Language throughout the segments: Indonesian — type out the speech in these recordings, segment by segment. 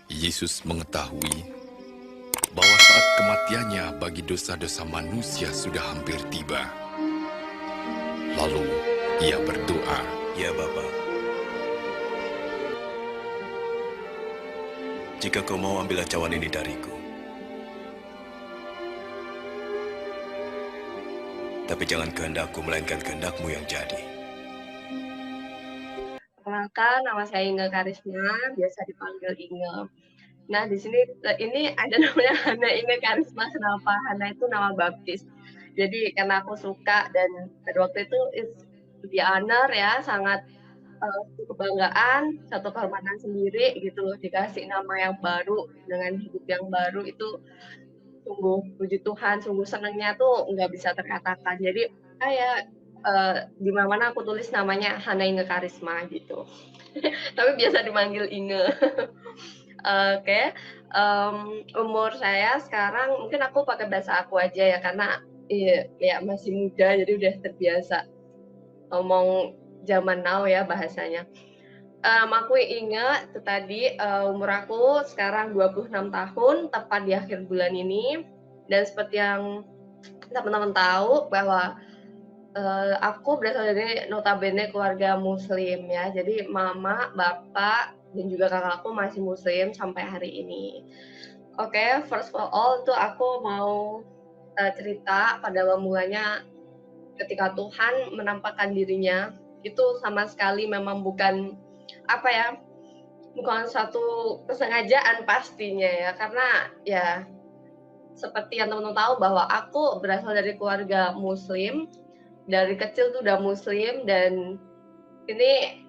Yesus mengetahui bahwa saat kematiannya bagi dosa-dosa manusia sudah hampir tiba. Lalu ia berdoa, Ya Bapa, jika kau mau ambil cawan ini dariku, tapi jangan kehendakku melainkan kehendakmu yang jadi. Perkenalkan, nama saya Inge Karisma, biasa dipanggil Inge. Nah, di sini ini ada namanya Hana Inge Karisma. Kenapa? Hana itu nama baptis. Jadi karena aku suka dan pada waktu itu it's to be honor ya, sangat kebanggaan, satu kehormatan sendiri gitu loh, dikasih nama yang baru dengan hidup yang baru itu sungguh puji Tuhan, sungguh senangnya tuh nggak bisa terkatakan. Jadi kayak di mana aku tulis namanya Hana Inge Karisma gitu. Tapi biasa dipanggil Inge. Oke, umur saya sekarang mungkin aku pakai bahasa aku aja ya karena ya masih muda jadi udah terbiasa ngomong zaman now ya bahasanya. Aku ingat itu tadi umur aku sekarang 26 tahun tepat di akhir bulan ini dan seperti yang teman-teman tahu bahwa aku berasal dari notabene keluarga muslim ya. Jadi mama, bapak, dan juga kakakku masih muslim sampai hari ini. Oke, first of all tuh aku mau cerita pada mulanya ketika Tuhan menampakkan dirinya itu sama sekali memang bukan apa ya, bukan satu kesengajaan pastinya ya. Karena ya seperti yang teman-teman tahu bahwa aku berasal dari keluarga muslim, dari kecil tuh udah muslim dan ini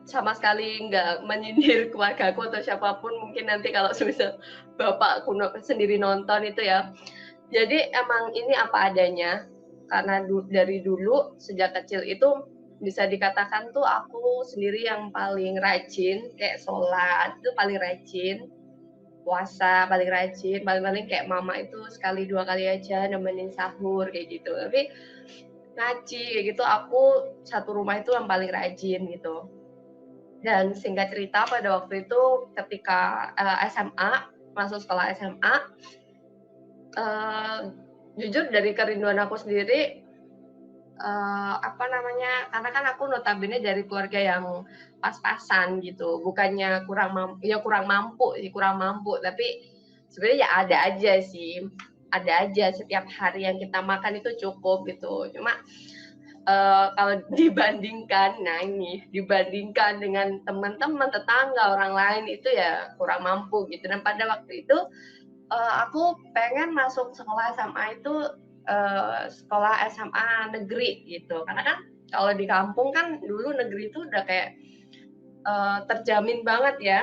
sama sekali nggak menyindir keluargaku atau siapapun mungkin nanti kalau semisal bapakku sendiri nonton itu ya. Jadi emang ini apa adanya karena dari dulu sejak kecil itu bisa dikatakan tuh aku sendiri yang paling rajin kayak sholat itu paling rajin, puasa paling rajin, paling-paling kayak mama itu sekali 2 kali aja nemenin sahur kayak gitu. Tapi ngaji kayak gitu aku satu rumah itu yang paling rajin gitu. Dan singkat cerita pada waktu itu ketika SMA, masuk sekolah SMA, jujur dari kerinduan aku sendiri karena kan aku notabene dari keluarga yang pas-pasan gitu, bukannya kurang mampu, tapi sebenarnya ya ada aja setiap hari yang kita makan itu cukup gitu. Cuma kalau dibandingkan dengan teman-teman, tetangga, orang lain itu ya kurang mampu gitu. Dan pada waktu itu aku pengen masuk sekolah SMA itu sekolah SMA negeri gitu. Karena kan kalau di kampung kan dulu negeri itu udah kayak terjamin banget ya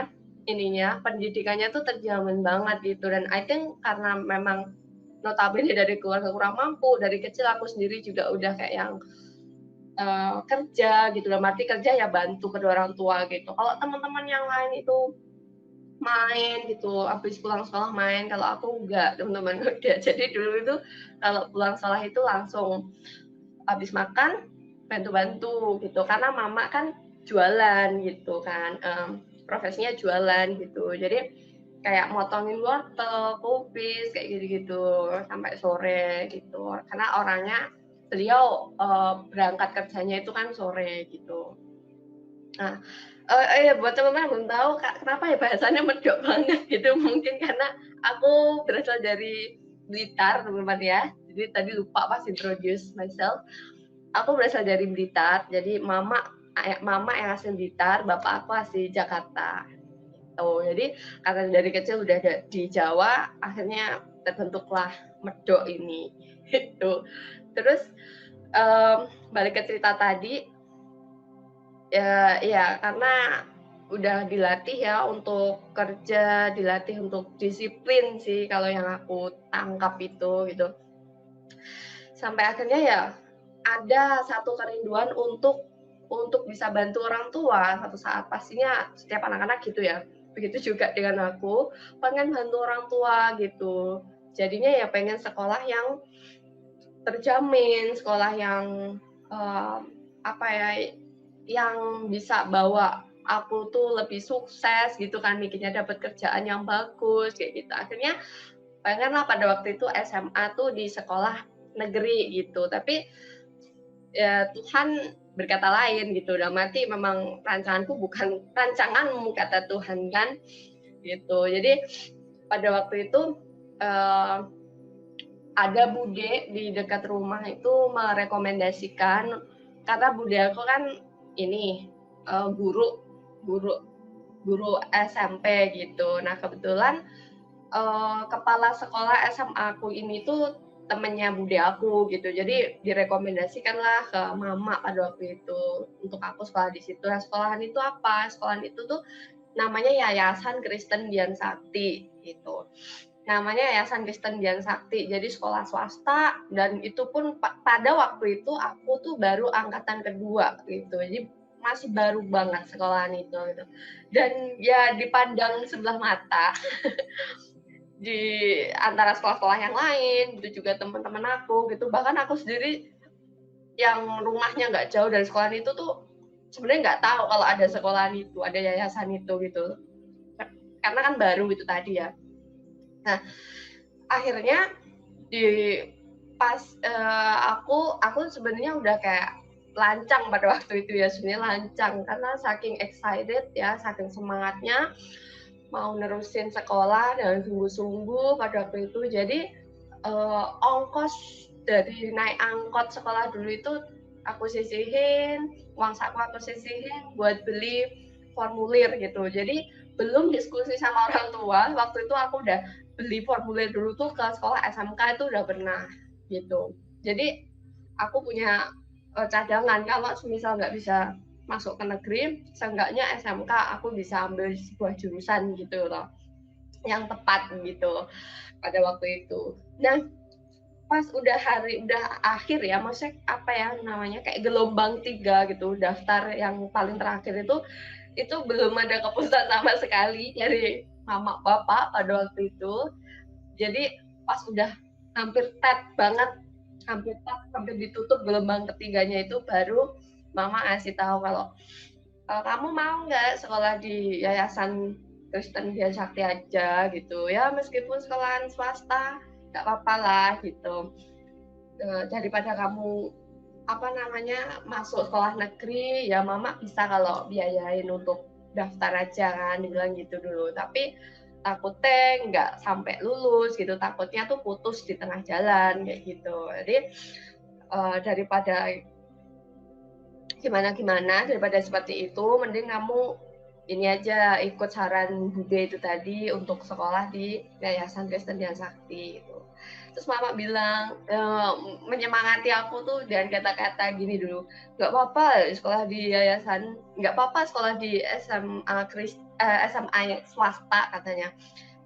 pendidikannya tuh terjamin banget gitu. Dan I think karena memang notabene dari keluarga kurang mampu, dari kecil aku sendiri juga udah kayak yang kerja gitu, dalam arti kerja ya bantu kedua orang tua gitu. Kalau teman-teman yang lain itu main gitu, habis pulang sekolah main, kalau aku enggak, teman-teman udah. Jadi dulu itu kalau pulang sekolah itu langsung habis makan bantu-bantu gitu, karena mama kan jualan gitu kan, profesinya jualan gitu. Jadi kayak motongin wortel, kubis, kayak gitu-gitu sampai sore gitu. Karena beliau berangkat kerjanya itu kan sore gitu. Nah, buat teman-teman yang belum tahu kenapa ya bahasannya medok banget gitu, mungkin karena aku berasal dari Blitar teman-teman ya. Jadi tadi lupa pas introduce myself. Aku berasal dari Blitar, jadi mama yang asli Blitar, bapak aku asli Jakarta. Jadi karena dari kecil udah ada di Jawa, akhirnya terbentuklah medok ini gitu. Terus balik ke cerita tadi, ya karena udah dilatih ya untuk kerja, dilatih untuk disiplin sih kalau yang aku tangkap itu gitu. Sampai akhirnya ya ada satu kerinduan untuk bisa bantu orang tua satu saat. Pastinya setiap anak-anak gitu ya. Begitu juga dengan aku, pengen bantu orang tua gitu. Jadinya ya pengen sekolah yang terjamin, sekolah yang yang bisa bawa aku tuh lebih sukses gitu kan, mikirnya dapat kerjaan yang bagus kayak gitu. Akhirnya pengenlah pada waktu itu SMA tuh di sekolah negeri gitu, tapi ya Tuhan berkata lain gitu, dalam arti memang rancanganku bukan rancanganmu kata Tuhan kan, gitu. Jadi pada waktu itu, ada bude di dekat rumah itu merekomendasikan, karena bude aku kan ini, guru guru guru SMP gitu. Nah kebetulan, kepala sekolah SMA aku ini tuh temennya bude aku gitu. Jadi direkomendasikanlah ke mama pada waktu itu untuk aku sekolah di situ. Nah sekolahan itu apa? Sekolahan itu tuh namanya Yayasan Kristen Dian Sakti gitu. Namanya Yayasan Kristen Dian Sakti. Jadi sekolah swasta dan itu pun pada waktu itu aku tuh baru angkatan kedua gitu. Jadi masih baru banget sekolahan itu gitu. Dan ya dipandang sebelah mata di antara sekolah-sekolah yang lain, gitu juga teman-teman aku gitu. Bahkan aku sendiri yang rumahnya nggak jauh dari sekolahan itu tuh sebenarnya nggak tahu kalau ada sekolahan itu, ada yayasan itu gitu. Karena kan baru itu tadi ya. Nah, akhirnya di pas aku sebenarnya udah kayak lancang pada waktu itu ya, sebenarnya lancang karena saking excited ya, saking semangatnya mau nerusin sekolah dengan sungguh-sungguh pada waktu itu. Jadi ongkos dari naik angkot sekolah dulu itu aku sisihin, uang saku aku sisihin buat beli formulir gitu. Jadi belum diskusi sama orang tua, waktu itu aku udah beli formulir dulu tuh ke sekolah SMK itu udah pernah gitu. Jadi aku punya cadangan kalau misal nggak bisa masuk ke negeri, seenggaknya SMK aku bisa ambil sebuah jurusan gitu loh, yang tepat gitu pada waktu itu. Nah, pas udah akhir ya, maksudnya apa ya namanya, kayak gelombang 3 gitu, daftar yang paling terakhir itu belum ada keputusan sama sekali dari mama bapak pada waktu itu. Jadi pas udah hampir banget, hampir ditutup gelombang ketiganya itu baru mama ngasih tahu kalau kamu mau nggak sekolah di Yayasan Kristen Dian Sakti aja gitu ya, meskipun sekolahan swasta nggak apa-apa lah gitu, daripada kamu apa namanya masuk sekolah negeri ya mama bisa kalau biayain untuk daftar aja kan, dibilang gitu dulu. Tapi takutnya nggak sampai lulus gitu, takutnya tuh putus di tengah jalan kayak gitu. Jadi daripada gimana daripada seperti itu, mending kamu ini aja ikut saran Bude itu tadi untuk sekolah di Yayasan Kristen Dian Sakti gitu. Terus mama bilang, menyemangati aku tuh dengan kata-kata gini dulu, nggak apa-apa sekolah di yayasan, nggak apa-apa sekolah di SMA swasta katanya.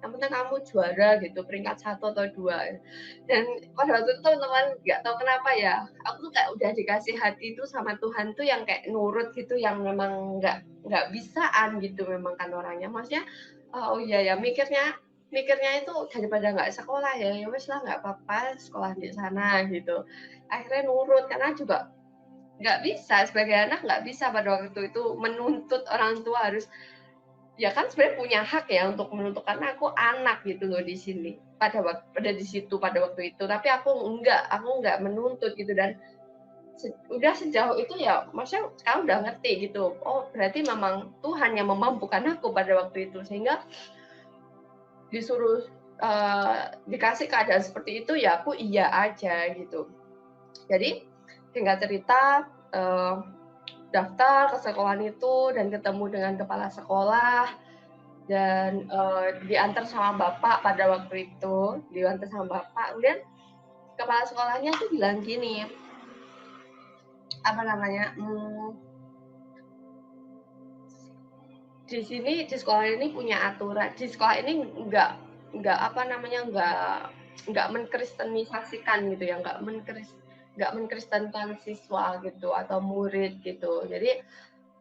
Yang penting kamu juara gitu, peringkat 1 atau 2. Dan pada waktu itu teman-teman nggak tahu kenapa ya, aku tuh kayak udah dikasih hati itu sama Tuhan tuh yang kayak nurut gitu, yang memang nggak bisaan gitu memang kan orangnya. Maksudnya, oh iya ya mikirnya itu daripada nggak sekolah ya wes lah nggak apa-apa sekolah di sana gitu. Akhirnya nurut karena juga nggak bisa sebagai anak, nggak bisa pada waktu itu menuntut orang tua harus, ya kan sebenarnya punya hak ya untuk menuntut karena aku anak gitu loh di sini pada di situ pada waktu itu, tapi aku nggak menuntut gitu. Dan udah sejauh itu ya maksudnya sekarang udah ngerti gitu, oh berarti memang Tuhan yang memampukan aku pada waktu itu, sehingga disuruh dikasih keadaan seperti itu ya aku iya aja gitu. Jadi singkat cerita daftar ke sekolahan itu dan ketemu dengan kepala sekolah dan diantar sama bapak pada waktu itu, diantar sama bapak. Kemudian kepala sekolahnya tuh bilang gini, apa namanya, di sini di sekolah ini punya aturan, di sekolah ini nggak apa namanya nggak mengkristenisasikan gitu ya, nggak mengkristenkan siswa gitu atau murid gitu. Jadi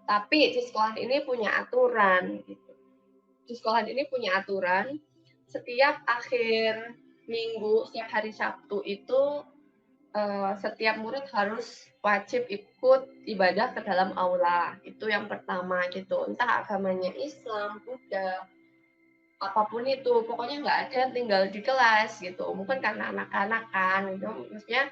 tapi di sekolah ini punya aturan gitu. Di sekolah ini punya aturan, setiap akhir minggu, setiap hari Sabtu itu setiap murid harus wajib ikut ibadah ke dalam aula. Itu yang pertama gitu. Entah agamanya Islam, Buddha, apapun itu. Pokoknya nggak ada yang tinggal di kelas gitu. Mungkin karena anak-anak kan, itu maksudnya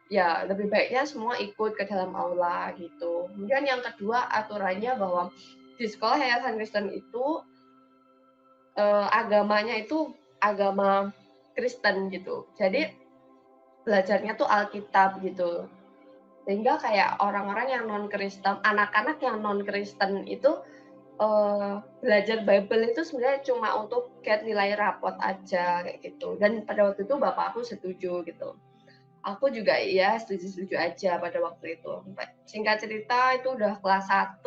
ya lebih baiknya semua ikut ke dalam aula gitu. Kemudian yang kedua aturannya bahwa di sekolah Yayasan Kristen itu agamanya itu agama Kristen gitu. Jadi belajarnya tuh Alkitab gitu. Sehingga kayak orang-orang yang non-Kristen, anak-anak yang non-Kristen itu belajar Bible itu sebenarnya cuma untuk get nilai rapot aja kayak gitu. Dan pada waktu itu bapak aku setuju gitu. Aku juga iya setuju-setuju aja pada waktu itu. Singkat cerita itu udah kelas 1,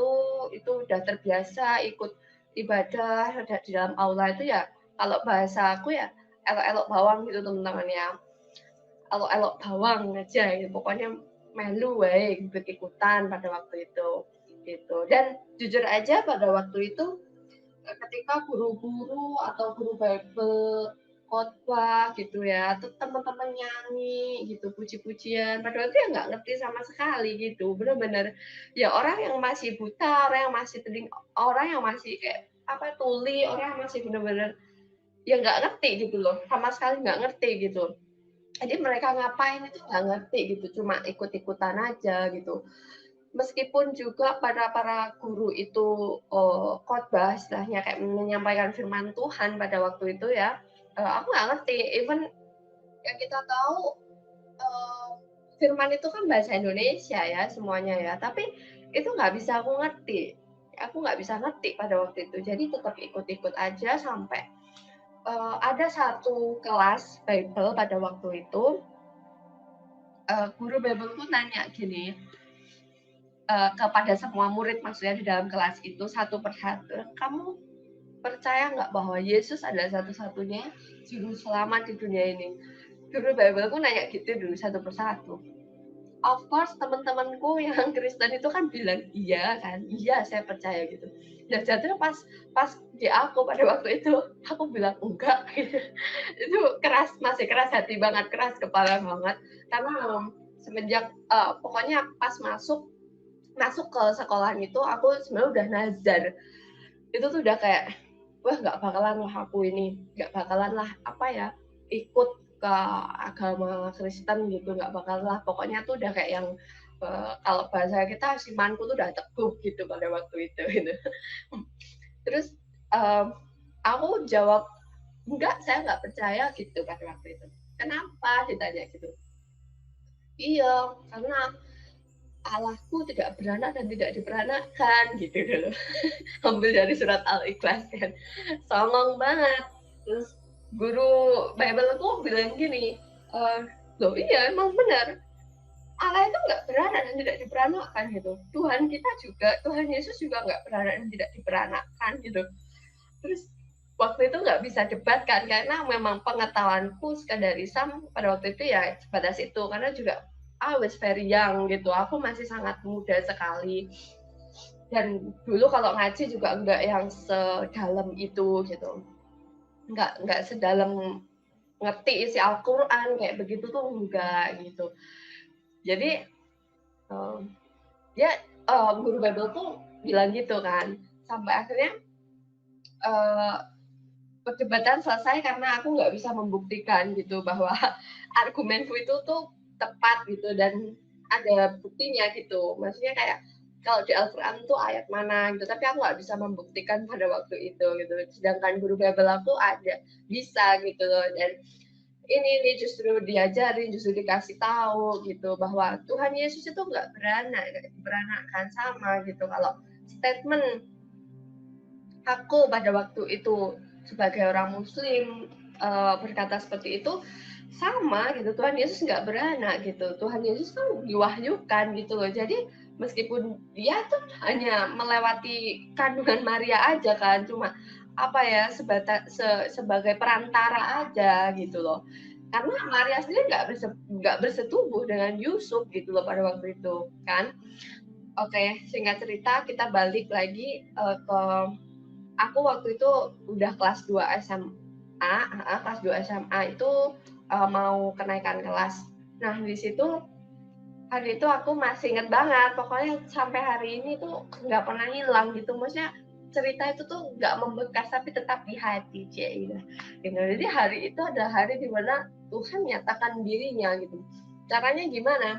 itu udah terbiasa ikut ibadah di dalam aula itu ya kalau bahasa aku ya elok-elok bawang gitu teman-teman ya. Elok-elok bawang aja gitu. Pokoknya melu wae ikut-ikutan pada waktu itu gitu. Dan jujur aja pada waktu itu ketika guru-guru atau guru Bible khotbah gitu ya, terus teman-teman nyanyi gitu, puji-pujian, padahal itu ya nggak ngerti sama sekali gitu, bener-bener ya orang yang masih buta, orang yang masih orang yang masih kayak apa tuli, orang yang masih bener-bener ya nggak ngerti gitu loh, sama sekali nggak ngerti gitu. Jadi mereka ngapain itu nggak ngerti gitu, cuma ikut-ikutan aja gitu. Meskipun juga para guru itu khotbah istilahnya kayak menyampaikan firman Tuhan pada waktu itu ya, aku nggak ngerti. Even yang kita tahu firman itu kan bahasa Indonesia ya semuanya ya, tapi itu nggak bisa aku ngerti. Aku nggak bisa ngerti pada waktu itu. Jadi tetap ikut-ikut aja sampai ada satu kelas Bible pada waktu itu, guru Bible tuh nanya gini, kepada semua murid maksudnya di dalam kelas itu satu persatu, kamu percaya nggak bahwa Yesus adalah satu-satunya juru selamat di dunia ini? Guru Bibleku nanya gitu dulu satu persatu. Of course teman-temanku yang Kristen itu kan bilang iya kan, iya saya percaya gitu. Dan jatuhnya pas di aku pada waktu itu aku bilang enggak gitu. Itu masih keras hati banget, keras kepala banget karena semenjak pokoknya pas masuk ke sekolahan itu aku sebenarnya udah nazar. Itu tuh udah kayak wah nggak bakalan lah aku ini, nggak bakalan lah apa ya ikut ke agama Kristen gitu, nggak bakalan lah. Pokoknya tuh udah kayak yang kalau bahasa kita imanku tuh udah teguh gitu pada waktu itu gitu. Terus aku jawab enggak, saya nggak percaya gitu pada waktu itu. Kenapa ditanya gitu? Iya, karena Allahku tidak beranak dan tidak diperanakkan gitu dulu. Ambil dari surat Al-Ikhlas kan. Songong banget. Terus guru Bible aku bilang gini, loh iya emang benar. Allah itu nggak beranak dan tidak diperanakkan gitu. Tuhan kita juga, Tuhan Yesus juga nggak beranak dan tidak diperanakkan gitu. Terus waktu itu nggak bisa debat kan karena memang pengetahuanku sekadar Islam pada waktu itu ya sebatas itu karena juga I was very young gitu, aku masih sangat muda sekali dan dulu kalau ngaji juga enggak yang sedalam itu gitu, enggak sedalam ngerti isi Al-Quran kayak begitu tuh enggak gitu. Jadi ya guru Bible tuh bilang gitu kan sampai akhirnya perdebatan selesai karena aku nggak bisa membuktikan gitu bahwa argumenku itu tuh tepat gitu dan ada buktinya gitu. Maksudnya kayak kalau di Al-Quran tuh ayat mana gitu, tapi aku nggak bisa membuktikan pada waktu itu gitu. Sedangkan guru Bible aku ada bisa gitu loh. Dan ini justru diajarin, justru dikasih tahu gitu bahwa Tuhan Yesus itu nggak beranakkan sama gitu. Kalau statement aku pada waktu itu sebagai orang Muslim berkata seperti itu sama gitu, Tuhan Yesus nggak beranak gitu, Tuhan Yesus kan diwahyukan gitu loh. Jadi meskipun dia tuh hanya melewati kandungan Maria aja kan, cuma apa ya sebagai perantara aja gitu loh. Karena Maria sendiri nggak bersetubuh dengan Yusuf gitu loh pada waktu itu kan. Oke, singkat cerita kita balik lagi ke aku waktu itu udah kelas 2 SMA, kelas 2 SMA itu mau kenaikan kelas. Nah di situ hari itu aku masih inget banget, pokoknya sampai hari ini tuh nggak pernah hilang gitu. Maksudnya cerita itu tuh nggak membekas tapi tetap di hati, gitu. Jadi hari itu adalah hari di mana Tuhan nyatakan dirinya gitu. Caranya gimana?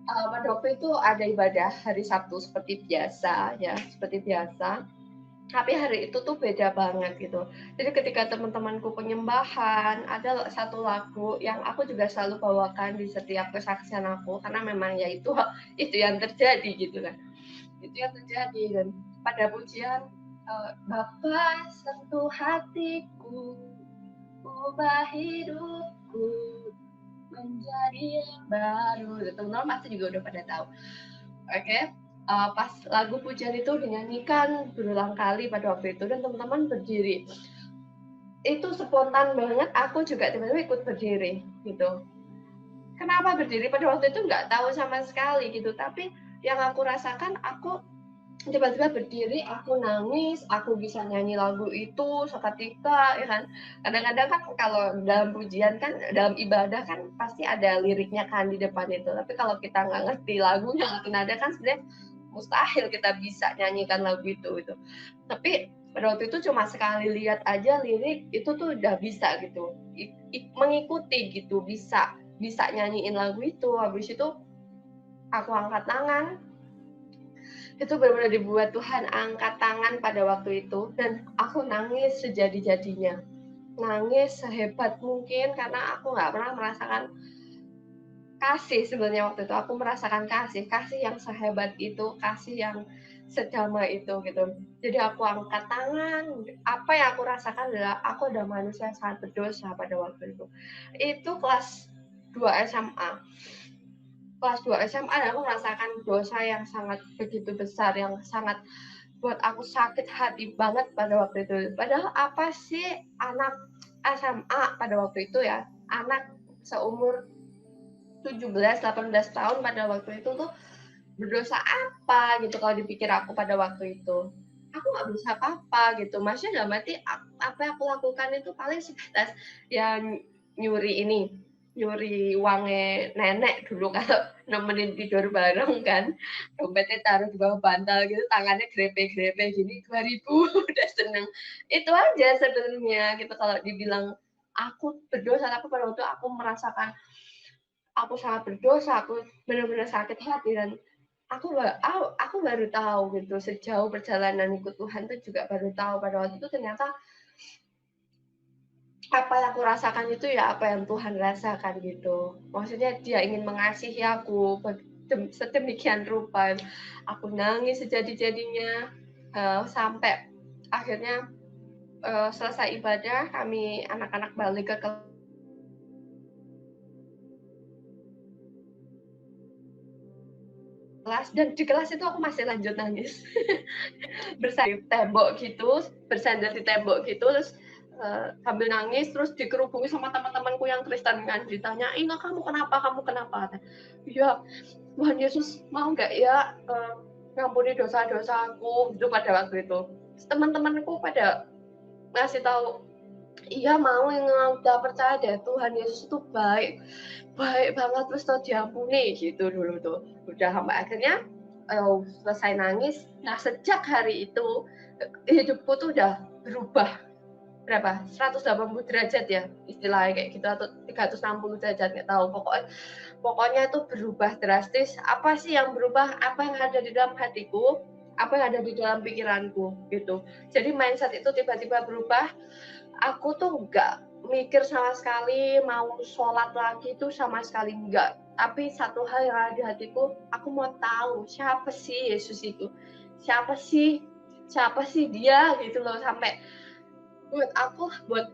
Pada waktu itu ada ibadah hari Sabtu seperti biasa ya, seperti biasa. Tapi hari itu tuh beda banget gitu. Jadi ketika teman-temanku penyembahan, ada satu lagu yang aku juga selalu bawakan di setiap kesaksian aku karena memang ya itu yang terjadi gitu kan. Itu yang terjadi dan pada pujian Bapa sentuh hatiku, ubah hidupku menjadi yang baru. Teman-teman pasti juga udah pada tahu. Oke. Pas lagu pujian itu dinyanyikan berulang kali pada waktu itu dan teman-teman berdiri. Itu spontan banget, aku juga tiba-tiba ikut berdiri gitu. Kenapa berdiri? Pada waktu itu nggak tahu sama sekali gitu, tapi yang aku rasakan aku tiba-tiba berdiri, aku nangis, aku bisa nyanyi lagu itu seketika, ya kan. Kadang-kadang kan kalau dalam pujian kan, dalam ibadah kan pasti ada liriknya kan di depan itu. Tapi kalau kita nggak ngerti lagunya, ngerti nada kan sebenarnya mustahil kita bisa nyanyikan lagu itu gitu. Tapi pada waktu itu cuma sekali lihat aja lirik itu tuh udah bisa gitu, mengikuti gitu, bisa nyanyiin lagu itu. Habis itu aku angkat tangan, itu benar-benar dibuat Tuhan angkat tangan pada waktu itu dan aku nangis sejadi-jadinya, nangis sehebat mungkin karena aku nggak pernah merasakan kasih. Sebenarnya waktu itu aku merasakan kasih yang sehebat itu, kasih yang sedamai itu gitu. Jadi aku angkat tangan, apa yang aku rasakan adalah aku adalah manusia yang sangat berdosa pada waktu itu. Itu kelas 2 SMA. Kelas 2 SMA dan aku merasakan dosa yang sangat begitu besar, yang sangat buat aku sakit hati banget pada waktu itu. Padahal apa sih anak SMA pada waktu itu ya, anak seumur 17-18 tahun pada waktu itu tuh berdosa apa gitu kalau dipikir aku pada waktu itu. Aku nggak berdosa apa-apa gitu. Maksudnya dalam arti apa yang aku lakukan itu paling sebatas yang nyuri uangnya nenek dulu kalau nemenin tidur bareng kan. Dompetnya taruh di bawah bantal gitu, tangannya grepe-grepe gini, 2.000 udah seneng. Itu aja sebenarnya gitu kalau dibilang aku berdosa, tapi pada waktu aku merasakan aku sangat berdosa, aku benar-benar sakit hati dan aku baru tahu gitu sejauh perjalanan ikut Tuhan tuh juga baru tahu pada waktu itu ternyata apa yang aku rasakan itu ya apa yang Tuhan rasakan gitu. Maksudnya Dia ingin mengasihi aku sedemikian rupa. Aku nangis sejadi-jadinya sampai akhirnya selesai ibadah kami anak-anak balik ke kelas dan di kelas itu aku masih lanjut nangis. Bersandar di tembok gitu, terus sambil nangis terus dikerubungi sama teman-temanku yang Kristen kan, ditanyain, "Oh, kamu kenapa?" "Iya, Tuhan Yesus mau nggak ya ngampuni dosa-dosa aku?" Itu pada waktu itu. Teman-temanku pada ngasih tahu, "Iya mau, yang udah percaya deh Tuhan Yesus itu baik banget terus tuh diampuni," gitu dulu tuh. Udah sampai akhirnya selesai nangis. Nah sejak hari itu hidupku tuh udah berubah berapa 180 derajat ya istilahnya kayak gitu atau 360 derajat nggak tahu, pokoknya itu berubah drastis. Apa sih yang berubah? Apa yang ada di dalam hatiku, apa yang ada di dalam pikiranku gitu. Jadi mindset itu tiba-tiba berubah. Aku tuh nggak mikir sama sekali mau sholat lagi itu sama sekali enggak. Tapi satu hal yang ada di hatiku, aku mau tahu siapa sih Yesus itu, siapa sih dia gitu loh. Sampai buat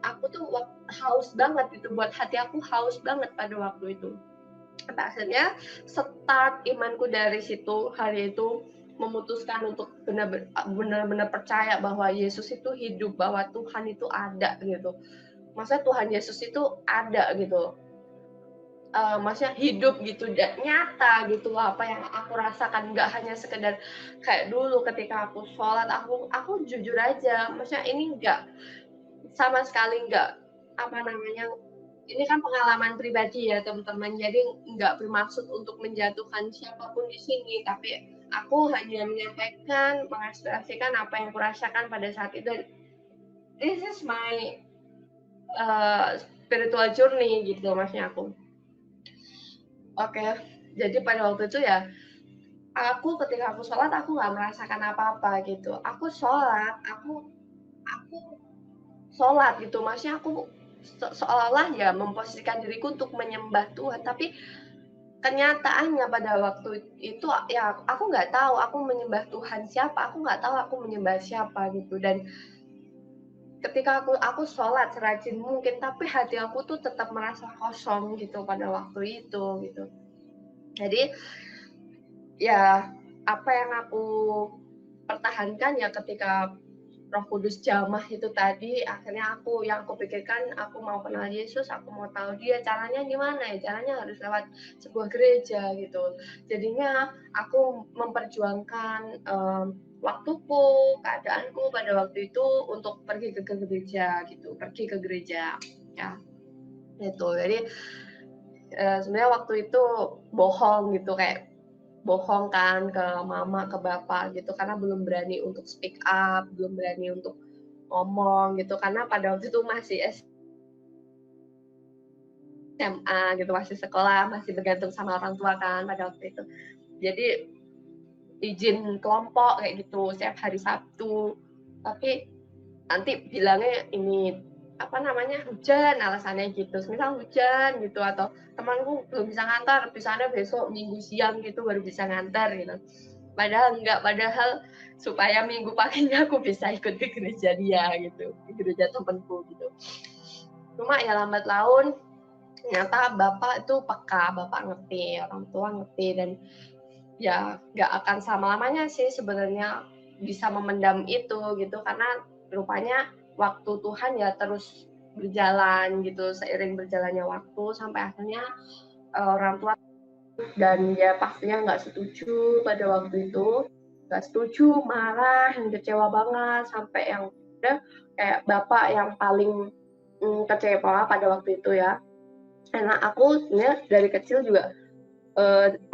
aku tuh haus banget gitu, buat hati aku haus banget pada waktu itu. Sampai akhirnya start imanku dari situ, hari itu memutuskan untuk benar-benar percaya bahwa Yesus itu hidup, bahwa Tuhan itu ada gitu. Maksudnya Tuhan Yesus itu ada gitu. Maksudnya hidup gitu, nyata gitu loh apa yang aku rasakan, nggak hanya sekedar kayak dulu ketika aku sholat, aku jujur aja, maksudnya ini nggak sama sekali nggak apa namanya ini kan pengalaman pribadi ya teman-teman, jadi nggak bermaksud untuk menjatuhkan siapapun di sini, tapi aku hanya menyampaikan, mengekspresikan apa yang kurasakan pada saat itu. This is my spiritual journey gitu maksudnya aku. Oke, jadi pada waktu itu ya, ketika aku sholat aku nggak merasakan apa-apa gitu. Aku sholat gitu, maksudnya aku seolah-olah ya memposisikan diriku untuk menyembah Tuhan, tapi kenyataannya pada waktu itu ya aku nggak tahu aku menyembah Tuhan siapa, aku nggak tahu aku menyembah siapa gitu. Dan ketika aku sholat serajin mungkin, tapi hati aku tuh tetap merasa kosong gitu pada waktu itu gitu. Jadi ya apa yang aku pertahankan ya ketika Roh Kudus jamah itu tadi, akhirnya yang aku pikirkan, aku mau kenal Yesus, aku mau tahu dia, caranya gimana ya? Caranya harus lewat sebuah gereja gitu. Jadinya aku memperjuangkan waktuku, keadaanku pada waktu itu untuk pergi ke gereja gitu, ya. Gitu. Jadi sebenarnya waktu itu bohong gitu, kayak bohong kan ke mama, ke bapak gitu, karena belum berani untuk speak up, belum berani untuk ngomong gitu, karena pada waktu itu masih SMA gitu, masih sekolah, masih bergantung sama orang tua kan pada waktu itu. Jadi izin kelompok kayak gitu setiap hari Sabtu, tapi nanti bilangnya ini hujan, alasannya gitu, misal hujan gitu, atau temanku belum bisa ngantar, bisanya besok minggu siang gitu baru bisa ngantar gitu. Padahal enggak, padahal supaya minggu paginya aku bisa ikut ke gereja dia gitu, ke gereja temanku gitu. Cuma ya lambat laun ternyata bapak itu peka, bapak ngerti, orang tua ngerti, dan ya nggak akan selama-lamanya sih sebenarnya bisa memendam itu gitu, karena rupanya waktu Tuhan ya terus berjalan gitu, seiring berjalannya waktu sampai akhirnya orang tua dan ya pastinya nggak setuju pada waktu itu, nggak setuju, marah, yang kecewa banget, sampai yang udah kayak bapak yang paling kecewa pada waktu itu ya. Karena aku sebenarnya dari kecil juga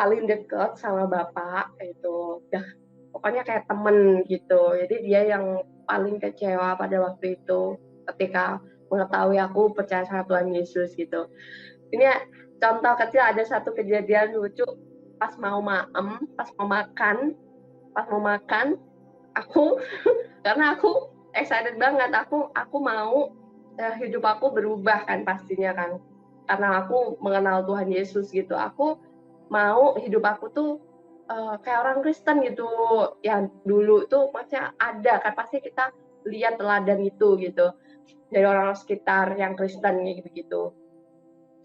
paling deket sama bapak itu, udah pokoknya kayak temen gitu. Jadi dia yang paling kecewa pada waktu itu ketika mengetahui aku percaya sama Tuhan Yesus gitu. Ini contoh kecil, ada satu kejadian lucu pas mau makan, aku karena aku excited banget, aku mau hidup aku berubah kan pastinya kan, karena aku mengenal Tuhan Yesus gitu. Aku mau hidup aku tuh kayak orang Kristen gitu, yang dulu tuh maksudnya ada kan, pasti kita lihat teladan itu gitu dari orang sekitar yang Kristen gitu.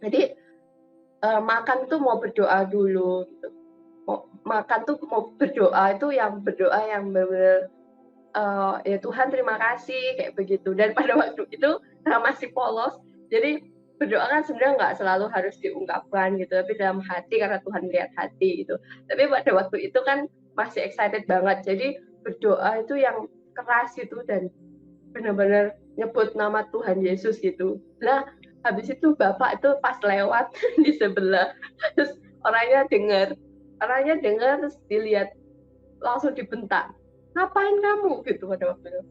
Jadi makan tuh mau berdoa dulu gitu. Makan tuh mau berdoa itu yang berdoa yang benar-benar ya Tuhan terima kasih kayak begitu. Dan pada waktu itu masih polos, jadi berdoa kan sebenarnya nggak selalu harus diungkapkan gitu, tapi dalam hati karena Tuhan lihat hati gitu. Tapi pada waktu itu kan masih excited banget, jadi berdoa itu yang keras gitu dan benar-benar nyebut nama Tuhan Yesus gitu. Nah, habis itu bapak itu pas lewat di sebelah, terus orangnya dengar terus dilihat, langsung dibentak, ngapain kamu gitu pada waktu itu,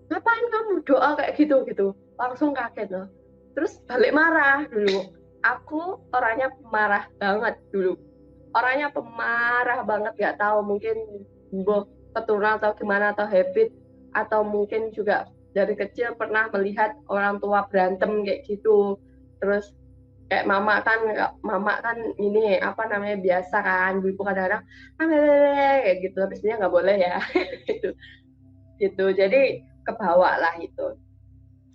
ngapain kamu doa kayak gitu, langsung kaget loh, terus balik marah dulu. Aku orangnya pemarah banget, nggak tahu mungkin keturunan atau gimana, atau habit, atau mungkin juga dari kecil pernah melihat orang tua berantem kayak gitu. Terus kayak mama kan ini biasa kan, ibu kadang-kadang kayak gitu, tapi sebenarnya nggak boleh ya gitu. Jadi kebawa lah itu,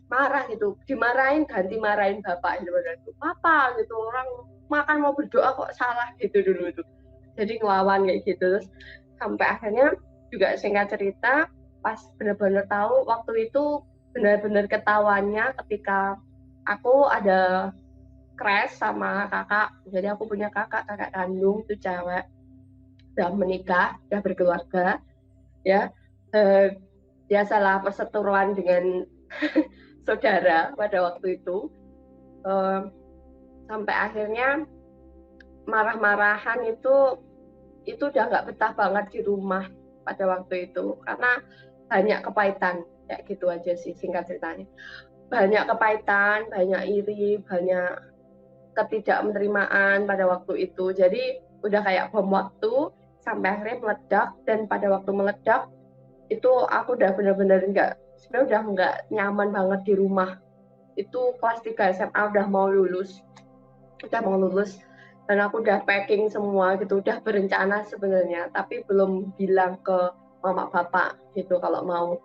marah gitu, ganti marahin bapak gitu, apa gitu, orang makan mau berdoa kok salah gitu dulu itu. Jadi ngelawan kayak gitu. Terus sampai akhirnya juga singkat cerita, pas benar-benar tahu waktu itu, benar-benar ketawanya ketika aku ada crash sama kakak. Jadi aku punya kakak kandung itu cewek, udah menikah, udah berkeluarga ya. Biasalah perseteruan dengan saudara pada waktu itu. Sampai akhirnya marah-marahan itu udah nggak betah banget di rumah pada waktu itu karena banyak kepahitan, kayak gitu aja sih singkat ceritanya. Banyak kepahitan, banyak iri, banyak ketidakmenerimaan pada waktu itu. Jadi udah kayak bom waktu sampai akhirnya meledak, dan pada waktu meledak itu aku udah benar-benar sebenarnya udah nggak nyaman banget di rumah. Itu kelas 3 SMA udah mau lulus dan aku udah packing semua gitu, udah berencana sebenarnya, tapi belum bilang ke mama bapak gitu kalau mau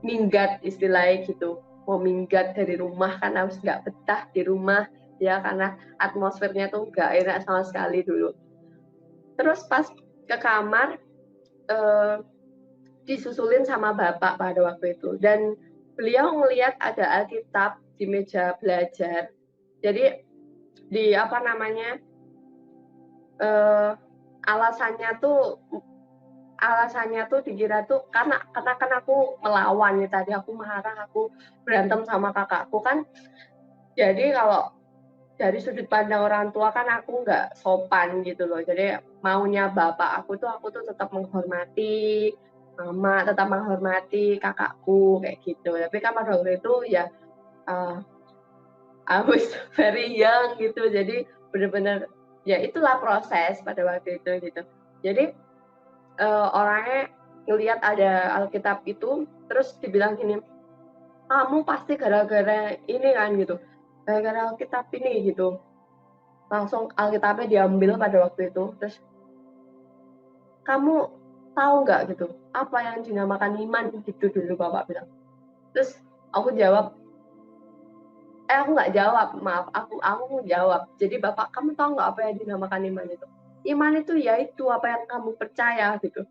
minggat istilahnya gitu, mau minggat dari rumah karena harus nggak betah di rumah ya, karena atmosfernya tuh nggak enak sama sekali dulu. Terus pas ke kamar disusulin sama bapak pada waktu itu, dan beliau ngelihat ada Alkitab di meja belajar. Jadi di apa namanya, alasannya tuh dikira tuh karena kan aku melawan ya, tadi aku marah, aku berantem sama kakakku kan. Jadi kalau dari sudut pandang orang tua kan aku nggak sopan gitu loh. Jadi maunya bapak aku tuh tetap menghormati mama, tetap menghormati kakakku kayak gitu. Tapi kan pada waktu itu ya I was very young gitu. Jadi benar-benar ya itulah proses pada waktu itu gitu. Jadi orangnya ngelihat ada Alkitab itu, terus dibilang gini, kamu pasti gara-gara ini kan gitu, gara-gara Alkitab ini gitu. Langsung Alkitabnya diambil pada waktu itu, terus kamu tahu nggak gitu apa yang dinamakan iman gitu dulu bapak bilang. Terus aku jawab, aku nggak jawab, maaf, aku jawab. Jadi bapak, kamu tahu nggak apa yang dinamakan iman itu? Iman itu yaitu apa yang kamu percaya gitu.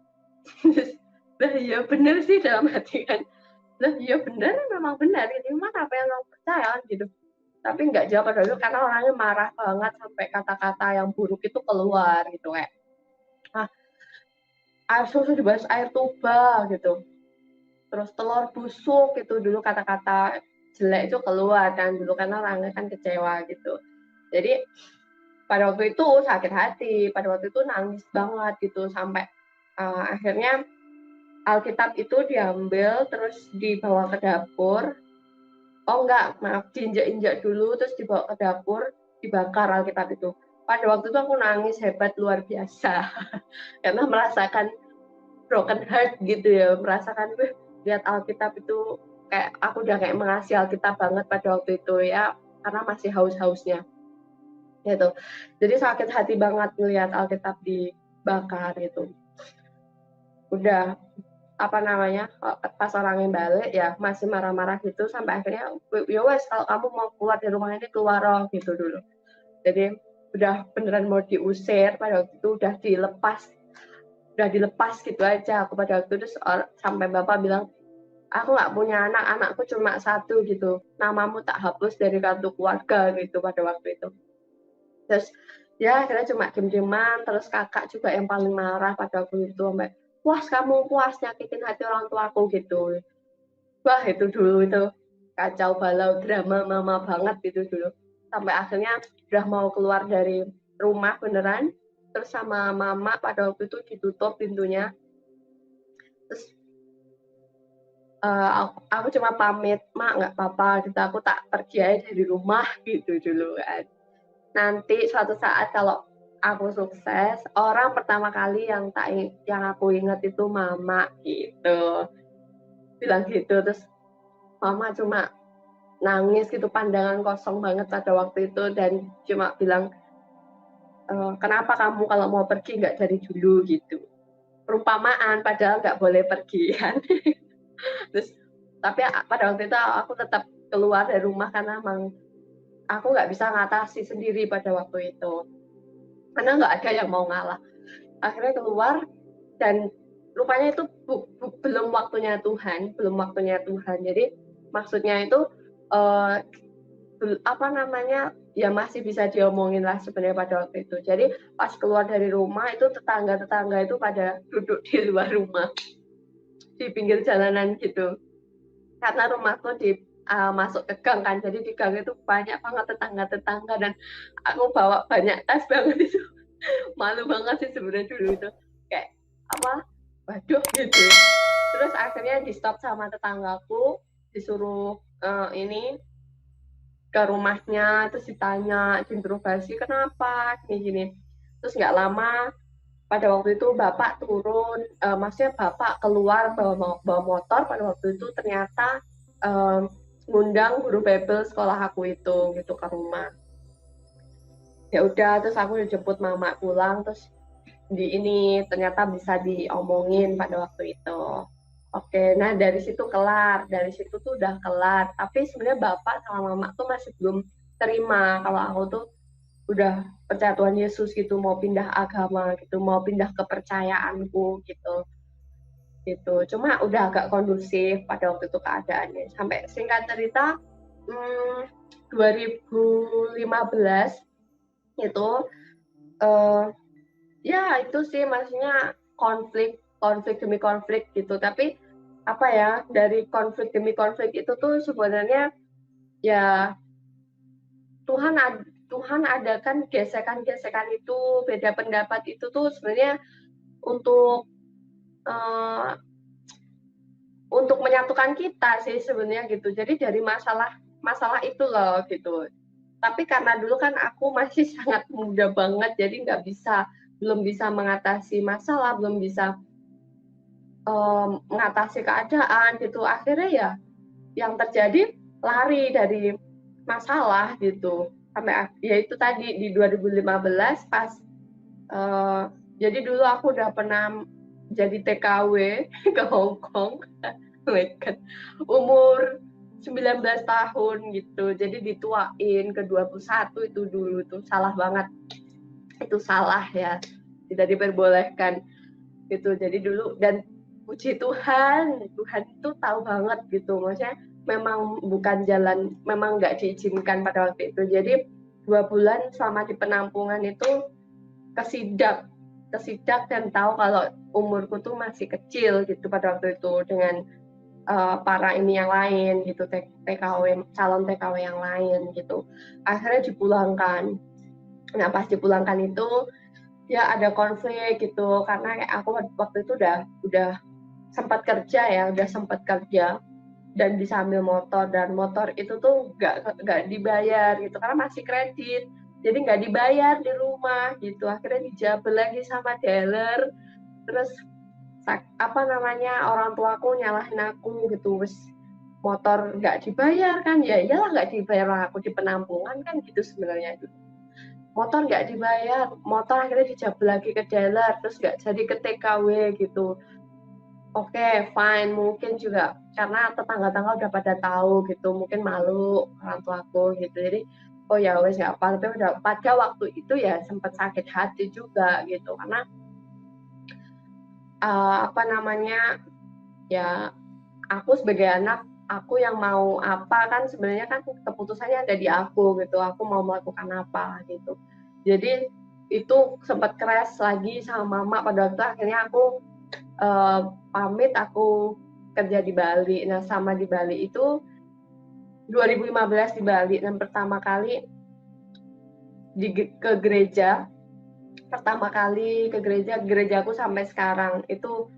Nah ya bener sih dalam hati kan. Nah ya bener, memang benar, ini iman apa yang kamu percaya kan gitu. Tapi nggak jawab dulu karena orangnya marah banget sampai kata-kata yang buruk itu keluar gitu, kayak air susu dibahas air tuba gitu, terus telur busuk gitu dulu, kata-kata jelek itu keluar kan dulu karena orangnya kan kecewa gitu. Jadi pada waktu itu sakit hati, pada waktu itu nangis banget gitu, sampai akhirnya Alkitab itu diambil terus dibawa ke dapur. Oh enggak, maaf, diinjak-injak dulu terus dibawa ke dapur, dibakar Alkitab itu. Pada waktu itu aku nangis hebat luar biasa karena merasakan broken heart gitu ya, merasakan lihat Alkitab itu, kayak aku udah kayak mengasihi Alkitab banget pada waktu itu ya, karena masih haus-hausnya gitu. Jadi sakit hati banget melihat Alkitab dibakar gitu. Udah apa namanya, pas orangnya balik ya masih marah-marah gitu, sampai akhirnya ya wes kalau kamu mau keluar dari rumah ini keluar gitu dulu. Jadi udah beneran mau diusir, pada waktu itu udah dilepas gitu aja aku pada waktu itu. Sampai bapak bilang, aku nggak punya anak, anakku cuma satu gitu, namamu tak hapus dari kartu keluarga gitu pada waktu itu. Terus ya akhirnya cuma diem-dieman, terus kakak juga yang paling marah pada waktu itu, sampai puas kamu, puas nyakitin hati orang tuaku gitu. Wah itu dulu itu kacau balau, drama mama banget itu dulu. Sampai akhirnya udah mau keluar dari rumah beneran, terus sama mama pada waktu itu ditutup pintunya. Terus aku cuma pamit, mak nggak apa-apa gitu, aku tak pergi aja dari rumah gitu dulu kan. Nanti suatu saat kalau aku sukses, orang pertama kali yang aku ingat itu mama gitu, bilang gitu. Terus mama cuma nangis gitu, pandangan kosong banget pada waktu itu, dan cuma bilang, kenapa kamu kalau mau pergi nggak dari dulu gitu, perumpamaan padahal nggak boleh pergi kan. Terus tapi pada waktu itu aku tetap keluar dari rumah karena emang aku nggak bisa ngatasi sendiri pada waktu itu, karena nggak ada yang mau ngalah. Akhirnya keluar, dan rupanya itu belum waktunya Tuhan. Jadi maksudnya itu apa namanya, ya masih bisa diomongin lah sebenarnya pada waktu itu. Jadi pas keluar dari rumah itu tetangga-tetangga itu pada duduk di luar rumah, di pinggir jalanan gitu, karena rumahku di masuk ke gang kan, jadi di gang itu banyak banget tetangga-tetangga dan aku bawa banyak tas banget itu. Malu banget sih sebenarnya dulu itu, kayak apa, waduh gitu. Terus akhirnya di-stop sama tetanggaku, disuruh, ini ke rumahnya, terus ditanya, diinterogasi, "Kenapa?" Kayak gini. Terus nggak lama, pada waktu itu bapak turun, maksudnya bapak keluar bawa motor, pada waktu itu ternyata, ngundang guru bebel sekolah aku itu, gitu, ke rumah. Ya udah, terus aku dijemput mama pulang, terus ternyata bisa diomongin pada waktu itu. Oke, nah dari situ kelar, dari situ tuh udah kelar. Tapi sebenarnya bapak sama mama tuh masih belum terima kalau aku tuh udah percaya Tuhan Yesus gitu, mau pindah agama gitu, mau pindah kepercayaanku gitu. Gitu. Cuma udah agak kondusif pada waktu itu keadaannya. Sampai singkat cerita, 2015 itu, ya itu sih maksudnya konflik demi konflik gitu. Tapi apa ya, dari konflik demi konflik itu tuh sebenarnya ya Tuhan adakan gesekan-gesekan itu, beda pendapat itu tuh sebenarnya untuk uh, untuk menyatukan kita sih sebenarnya gitu. Jadi dari masalah itu loh gitu. Tapi karena dulu kan aku masih sangat muda banget, jadi belum bisa mengatasi masalah, belum bisa mengatasi keadaan gitu. Akhirnya ya yang terjadi lari dari masalah gitu. Sampai ya itu tadi di 2015 pas jadi dulu aku udah pernah jadi TKW ke Hong Kong. Oh my God. Umur 19 tahun gitu. Jadi dituain ke 21 itu dulu tuh salah banget. Itu salah ya. Tidak diperbolehkan gitu. Jadi dulu dan puji Tuhan, Tuhan itu tahu banget gitu. Maksudnya memang bukan jalan, memang nggak diizinkan pada waktu itu. Jadi 2 bulan selama di penampungan itu kesidak dan tahu kalau umurku tuh masih kecil gitu pada waktu itu dengan para ini yang lain gitu, calon TKW yang lain gitu. Akhirnya dipulangkan. Nah pas dipulangkan itu ya ada konflik gitu karena kayak aku waktu itu udah sempat kerja dan bisa ambil motor, dan motor itu tuh nggak dibayar gitu karena masih kredit, jadi nggak dibayar di rumah gitu. Akhirnya dijabel lagi sama dealer, terus orang tuaku nyalahin aku gitu, wes motor nggak dibayar kan, ya iyalah nggak dibayar, aku di penampungan kan gitu sebenarnya. Motor nggak dibayar, motor akhirnya dijabel lagi ke dealer, terus nggak jadi ke TKW gitu. Oke, fine, mungkin juga karena tetangga-tetangga udah pada tahu gitu, mungkin malu orang tuaku gitu. Jadi, oh ya wes nggak apa, tapi udah pada waktu itu ya sempat sakit hati juga gitu karena ya aku sebagai anak, aku yang mau apa kan sebenarnya kan keputusannya ada di aku gitu. Aku mau melakukan apa gitu. Jadi itu sempat crash lagi sama mama pada waktu akhirnya aku pamit, aku kerja di Bali. Nah sama di Bali itu 2015 di Bali, dan pertama kali ke gereja, gerejaku sampai sekarang itu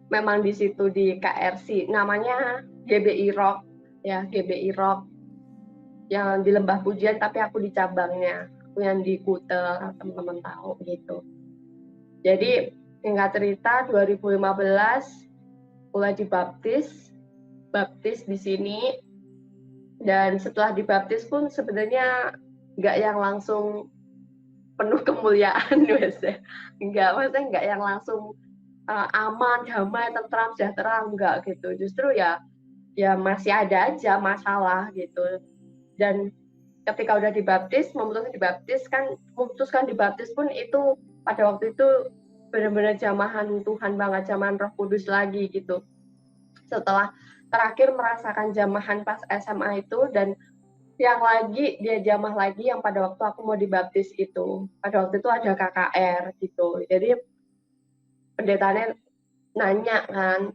memang di situ di KRC, namanya GBI Rock ya, GBI Rock yang di Lembah Pujian, tapi aku di cabangnya, aku yang di Kuta, teman-teman tahu gitu. Jadi singkat cerita 2015 mulai dibaptis di sini, dan setelah dibaptis pun sebenarnya nggak yang langsung penuh kemuliaan biasanya, nggak yang langsung aman, damai, tentram, sejahtera, enggak gitu. Justru ya masih ada aja masalah gitu. Dan ketika udah memutuskan dibaptis pun itu pada waktu itu benar-benar jamahan Tuhan banget, jamahan Roh Kudus lagi gitu. Setelah terakhir merasakan jamahan pas SMA itu, dan yang lagi dia jamah lagi yang pada waktu aku mau dibaptis itu. Pada waktu itu ada KKR gitu. Jadi pendetanya nanya kan,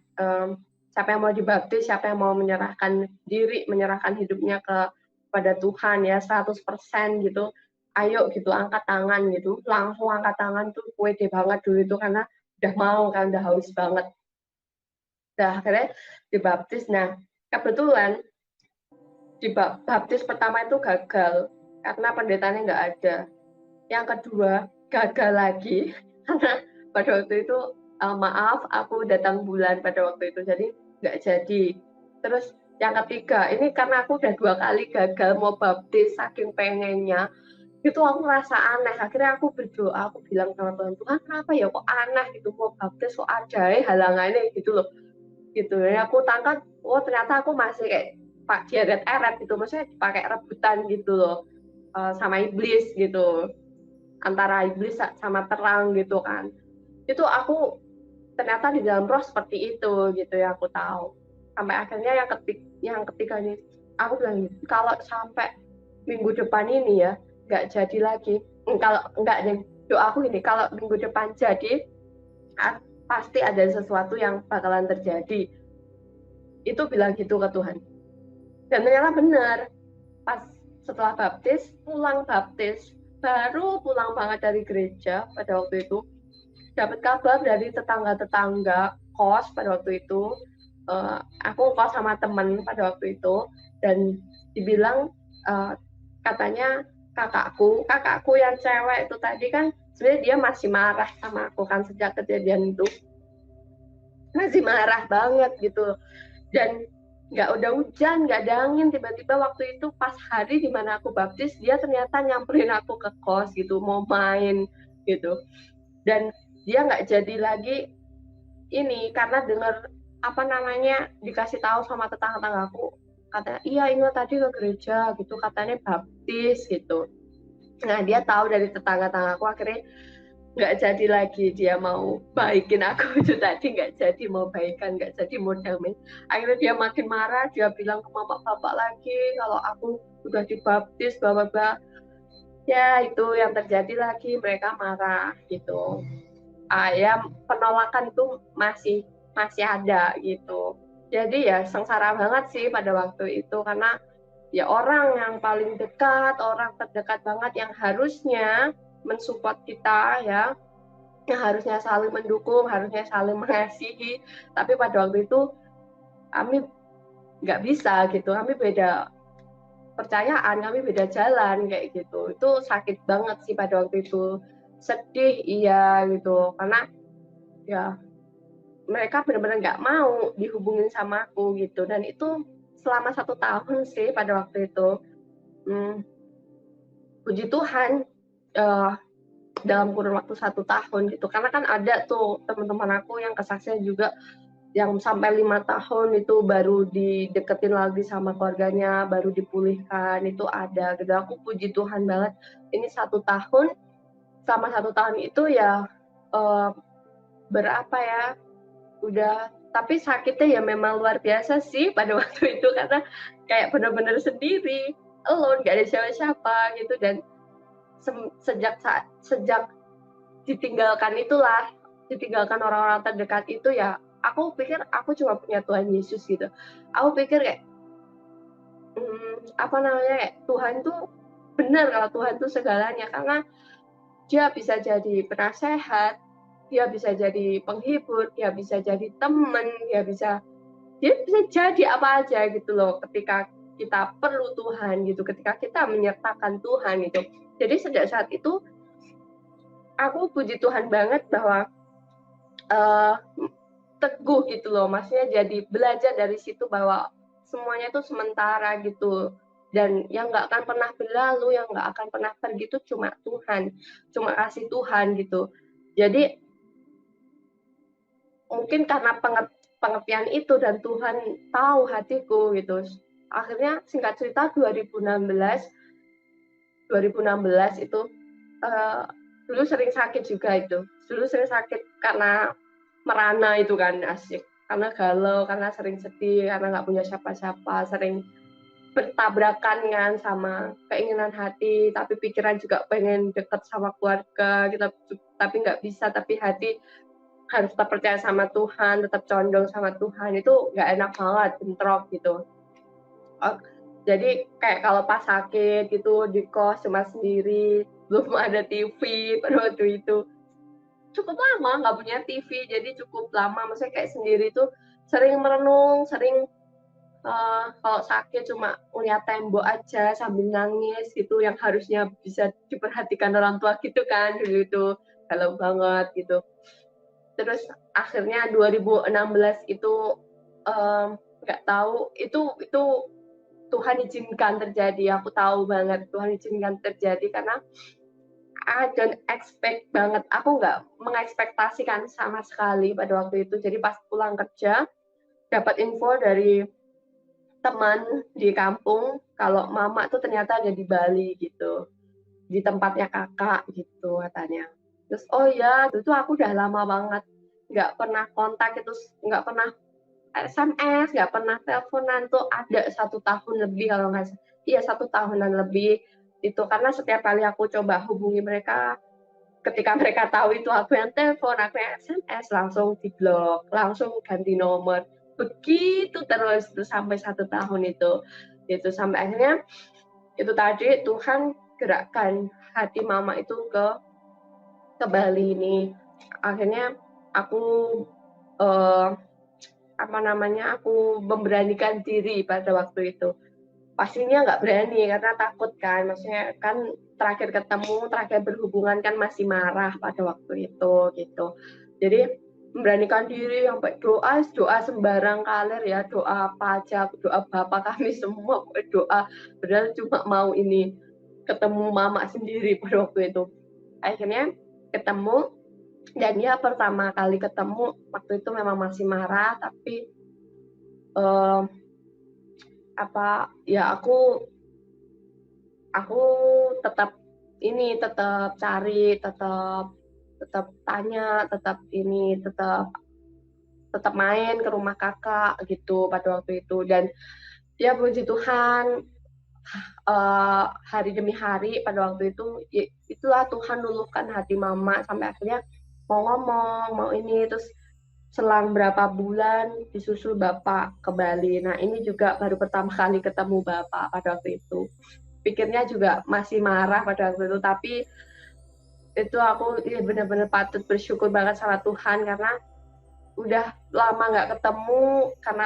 siapa yang mau dibaptis, siapa yang mau menyerahkan diri, menyerahkan hidupnya kepada Tuhan ya 100% gitu. Ayo gitu angkat tangan gitu. Langsung angkat tangan tuh pede banget dulu itu karena udah mau kan, udah haus banget. Nah, akhirnya dibaptis. Nah, kebetulan dibaptis pertama itu gagal karena pendetanya nggak ada. Yang kedua, gagal lagi karena pada waktu itu maaf, aku datang bulan pada waktu itu, jadi nggak jadi. Terus yang ketiga, ini karena aku udah 2 kali gagal mau baptis, saking pengennya, itu aku ngerasa aneh. Akhirnya aku berdoa, aku bilang sama Tuhan, Tuhan kenapa ya kok aneh gitu, mau baptis kok ada halangannya gitu loh. Gitu. Jadi aku tangkap, oh ternyata aku masih kayak Pak dieret-eret gitu, maksudnya pakai rebutan gitu loh sama iblis gitu, antara iblis sama terang gitu kan. Itu aku ternyata di dalam roh seperti itu gitu ya, aku tahu. Sampai akhirnya yang ketiga ini aku bilang gitu, kalau sampai minggu depan ini ya nggak jadi lagi, kalau nggak nih, doa aku ini kalau minggu depan jadi pasti ada sesuatu yang bakalan terjadi. Itu bilang gitu ke Tuhan. Dan ternyata benar, pas setelah pulang baptis, baru pulang banget dari gereja pada waktu itu, dapat kabar dari tetangga-tetangga kos pada waktu itu. Aku kos sama temen pada waktu itu, dan dibilang katanya kakakku yang cewek itu tadi kan sebenarnya dia masih marah sama aku kan sejak kejadian itu, masih marah banget gitu. Dan nggak udah hujan, nggak ada angin, tiba-tiba waktu itu pas hari dimana aku baptis, dia ternyata nyamperin aku ke kos gitu, mau main gitu. Dan dia nggak jadi lagi ini karena dengar dikasih tahu sama tetangga-tetanggaku, katanya iya Inge tadi ke gereja gitu, katanya baptis gitu. Nah dia tahu dari tetangga-tetanggaku, akhirnya nggak jadi lagi dia mau baikin aku itu tadi, nggak jadi mau baikan, nggak jadi mau damai. Akhirnya dia makin marah, dia bilang ke mama bapak lagi kalau aku udah dibaptis bla bla. Ya itu yang terjadi lagi, mereka marah gitu. Ya penolakan itu masih ada gitu. Jadi ya sengsara banget sih pada waktu itu, karena ya orang yang paling dekat, orang terdekat banget yang harusnya mensupport kita ya, yang harusnya saling mendukung, harusnya saling mengasihi, tapi pada waktu itu kami nggak bisa gitu, kami beda percayaan, kami beda jalan kayak gitu. Itu sakit banget sih pada waktu itu, sedih iya gitu, karena ya mereka benar-benar nggak mau dihubungin sama aku gitu, dan itu selama 1 tahun sih pada waktu itu. Puji Tuhan dalam kurun waktu 1 tahun gitu, karena kan ada tuh teman-teman aku yang kesaksian juga yang sampai 5 tahun itu baru dideketin lagi sama keluarganya, baru dipulihkan, itu ada gitu. Aku puji Tuhan banget, ini 1 tahun, sama 1 tahun itu ya berapa ya, udah, tapi sakitnya ya memang luar biasa sih pada waktu itu, karena kayak benar-benar sendiri, alone, gak ada siapa-siapa gitu. Dan sejak ditinggalkan orang-orang terdekat itu ya, aku pikir aku cuma punya Tuhan Yesus gitu. Aku pikir kayak kayak Tuhan tuh benar, kalau Tuhan tuh segalanya, karena dia bisa jadi penasehat, dia bisa jadi penghibur, dia bisa jadi teman, dia bisa jadi apa aja gitu loh ketika kita perlu Tuhan gitu, ketika kita menyertakan Tuhan gitu. Jadi sejak saat itu aku puji Tuhan banget bahwa teguh gitu loh, maksudnya jadi belajar dari situ bahwa semuanya tuh sementara gitu, dan yang nggak akan pernah berlalu, yang nggak akan pernah pergi itu cuma Tuhan, cuma kasih Tuhan gitu. Jadi mungkin karena pengertian itu dan Tuhan tahu hatiku gitu, akhirnya singkat cerita 2016 itu dulu sering sakit juga itu, dulu sering sakit karena merana itu kan, asik, karena galau, karena sering sedih, karena nggak punya siapa-siapa, sering bertabrakan kan sama keinginan hati, tapi pikiran juga pengen deket sama keluarga kita, tapi nggak bisa, tapi hati harus tetap percaya sama Tuhan, tetap condong sama Tuhan, itu nggak enak banget, bentrok gitu. Jadi kayak kalau pas sakit gitu di kos cuma sendiri, belum ada TV pada waktu itu. Cukup lama nggak punya TV, jadi cukup lama, maksudnya kayak sendiri tuh sering merenung, sering kalau sakit cuma ngeliat tembok aja sambil nangis gitu, yang harusnya bisa diperhatikan orang tua gitu kan, dulu itu galau banget gitu. Terus akhirnya 2016 itu nggak tahu itu Tuhan izinkan terjadi. Aku tahu banget Tuhan izinkan terjadi karena I don't expect banget. Aku nggak mengekspektasikan sama sekali pada waktu itu. Jadi pas pulang kerja dapat info dari teman di kampung kalau mama tuh ternyata ada di Bali gitu, di tempatnya kakak gitu katanya. Terus oh ya, itu tuh aku udah lama banget nggak pernah kontak, itu nggak pernah SMS, nggak pernah teleponan tuh ada 1 tahun lebih kalau nggak iya 1 tahunan lebih itu, karena setiap kali aku coba hubungi mereka, ketika mereka tahu itu aku yang telepon, aku yang SMS, langsung diblok, langsung ganti nomor. Begitu terus tuh sampai 1 tahun itu sampai akhirnya itu tadi Tuhan gerakkan hati mama itu ke Bali ini. Akhirnya aku aku memberanikan diri pada waktu itu. Pastinya nggak berani karena takut kan, maksudnya kan terakhir ketemu, terakhir berhubungan kan masih marah pada waktu itu gitu. Jadi memberanikan diri sampai doa sembarang kalir ya, doa pajak, doa bapak kami semua, doa padahal cuma mau ini ketemu mama sendiri pada waktu itu. Akhirnya ketemu, dan ya pertama kali ketemu waktu itu memang masih marah, tapi aku tetap cari, tetap tanya, tetap main ke rumah kakak gitu pada waktu itu. Dan ya puji Tuhan, hari demi hari pada waktu itu itulah Tuhan luluhkan hati mama sampai akhirnya mau ngomong, mau ini, terus selang berapa bulan disusul bapak ke Bali. Nah ini juga baru pertama kali ketemu bapak pada waktu itu. Pikirnya juga masih marah pada waktu itu, tapi itu aku ya benar-benar patut bersyukur banget sama Tuhan karena udah lama nggak ketemu, karena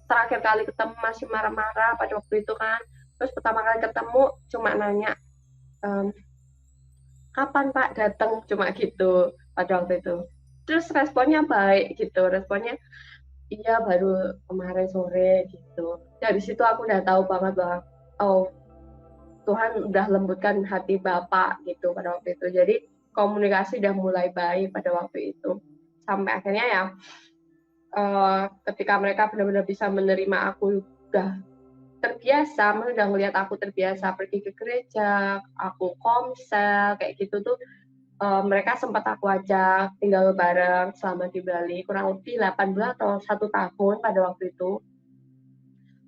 terakhir kali ketemu masih marah-marah pada waktu itu kan. Terus pertama kali ketemu cuma nanya, kapan Pak datang, cuma gitu pada waktu itu. Terus responnya baik gitu, responnya iya baru kemarin sore gitu. Dari situ aku udah tahu banget bahwa oh Tuhan udah lembutkan hati Bapak gitu pada waktu itu. Jadi komunikasi udah mulai baik pada waktu itu. Sampai akhirnya ya ketika mereka benar-benar bisa menerima aku, udah terbiasa, mereka udah ngelihat aku terbiasa pergi ke gereja, aku komsel kayak gitu tuh. Mereka sempat aku ajak tinggal bareng selama di Bali kurang lebih 8 bulan atau 1 tahun pada waktu itu.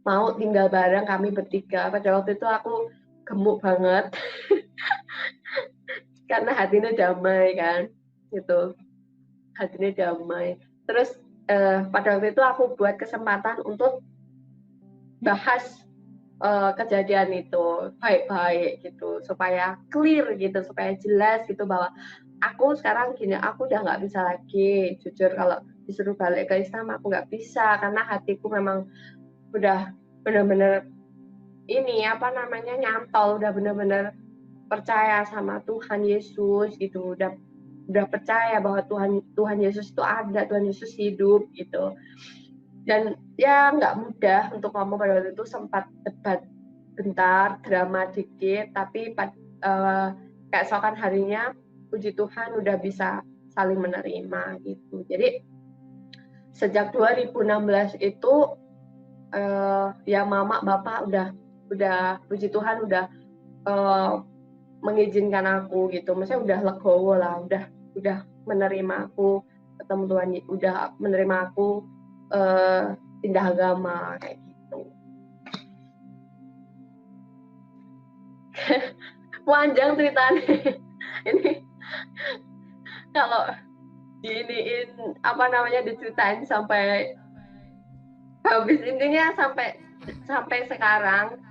Mau tinggal bareng kami bertiga. Pada waktu itu aku gemuk banget karena hatinya damai kan, gitu. Hatinya damai. Terus pada waktu itu aku buat kesempatan untuk bahas kejadian itu baik-baik gitu, supaya clear gitu, supaya jelas gitu bahwa aku sekarang gini, aku udah nggak bisa lagi, jujur kalau disuruh balik ke Islam aku nggak bisa, karena hatiku memang udah benar-benar ini nyantol, udah benar-benar percaya sama Tuhan Yesus gitu, udah percaya bahwa Tuhan Yesus itu ada, Tuhan Yesus hidup gitu. Dan ya nggak mudah untuk ngomong pada waktu itu, sempat debat bentar, drama dikit, tapi keesokan harinya puji Tuhan udah bisa saling menerima gitu. Jadi sejak 2016 itu ya mama bapak udah puji Tuhan udah mengizinkan aku gitu, maksudnya udah legowo lah, udah menerima aku ketemu Tuhan, udah menerima aku pindah agama kayak gitu. Panjang ceritanya ini. Kalau diiniin apa namanya diceritain sampai habis. Intinya sampai sekarang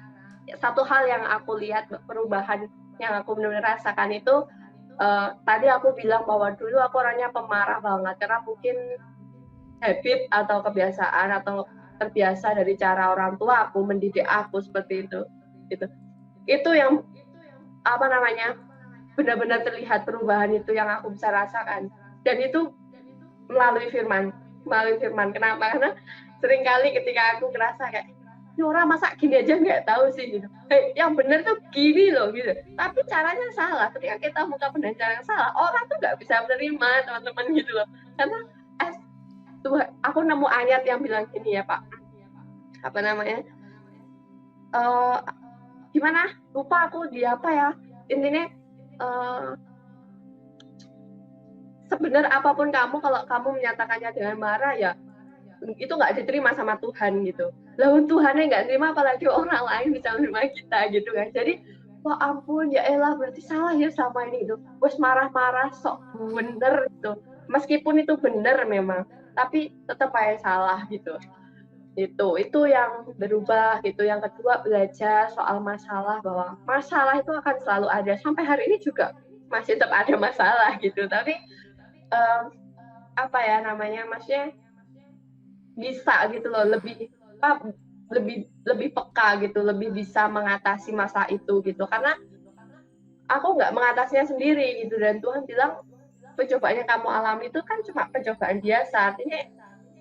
satu hal yang aku lihat perubahan yang aku benar-benar rasakan itu tadi aku bilang bahwa dulu aku orangnya pemarah banget karena mungkin habit atau kebiasaan atau terbiasa dari cara orang tua aku mendidik aku seperti itu gitu. Itu yang apa namanya benar-benar terlihat perubahan itu yang aku bisa rasakan, dan itu melalui firman. Kenapa? Karena seringkali ketika aku ngerasa kayak Nora masa gini aja nggak tahu sih gitu. Yang benar tuh gini loh gitu. Tapi caranya salah. Ketika kita mengungkapkan cara yang salah, orang tuh nggak bisa menerima, teman-teman gitu loh. Karena Tuhan, aku nemu ayat yang bilang gini ya Pak. Apa namanya? Gimana? Lupa aku di apa ya. Intinya sebenar apapun kamu, kalau kamu menyatakannya dengan marah ya itu nggak diterima sama Tuhan gitu. Lalu Tuhannya nggak terima, apalagi orang lain bisa menerima kita gitu kan. Jadi wah ampun ya elah, berarti salah ya sama ini gitu. Wes marah-marah sok bener gitu. Meskipun itu bener memang, tapi tetap aja salah gitu. Itu yang berubah gitu. Yang kedua, belajar soal masalah, bahwa masalah itu akan selalu ada. Sampai hari ini juga masih tetap ada masalah gitu. Tapi apa ya namanya, maksudnya bisa gitu loh, lebih peka gitu, lebih bisa mengatasi masa itu gitu. Karena aku nggak mengatasinya sendiri gitu, dan Tuhan bilang pencobaan yang kamu alami itu kan cuma pencobaan biasa, artinya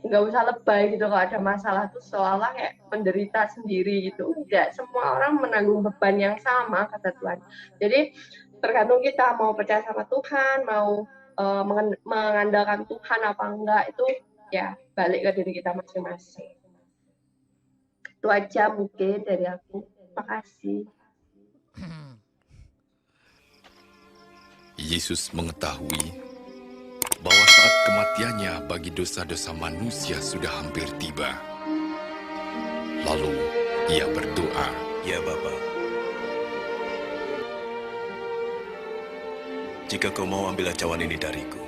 nggak usah lebay gitu kalau ada masalah tuh seolah kayak menderita sendiri gitu. Enggak, semua orang menanggung beban yang sama kata Tuhan. Jadi tergantung kita mau percaya sama Tuhan, mau mengandalkan Tuhan apa enggak, itu ya balik ke diri kita masing-masing. Itu aja mungkin dari aku. Makasih. Yesus mengetahui bahwa saat kematiannya bagi dosa-dosa manusia sudah hampir tiba. Lalu ia berdoa, Ya Bapa, jika kau mau ambil cawan ini dariku,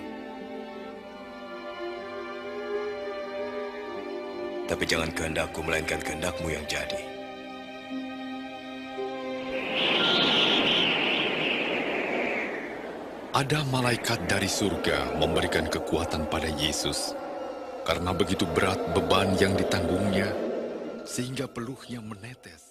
tapi jangan kehendakku melainkan kehendakmu yang jadi. ada malaikat dari surga memberikan kekuatan pada Yesus, karena begitu berat beban yang ditanggungnya, sehingga peluhnya menetes.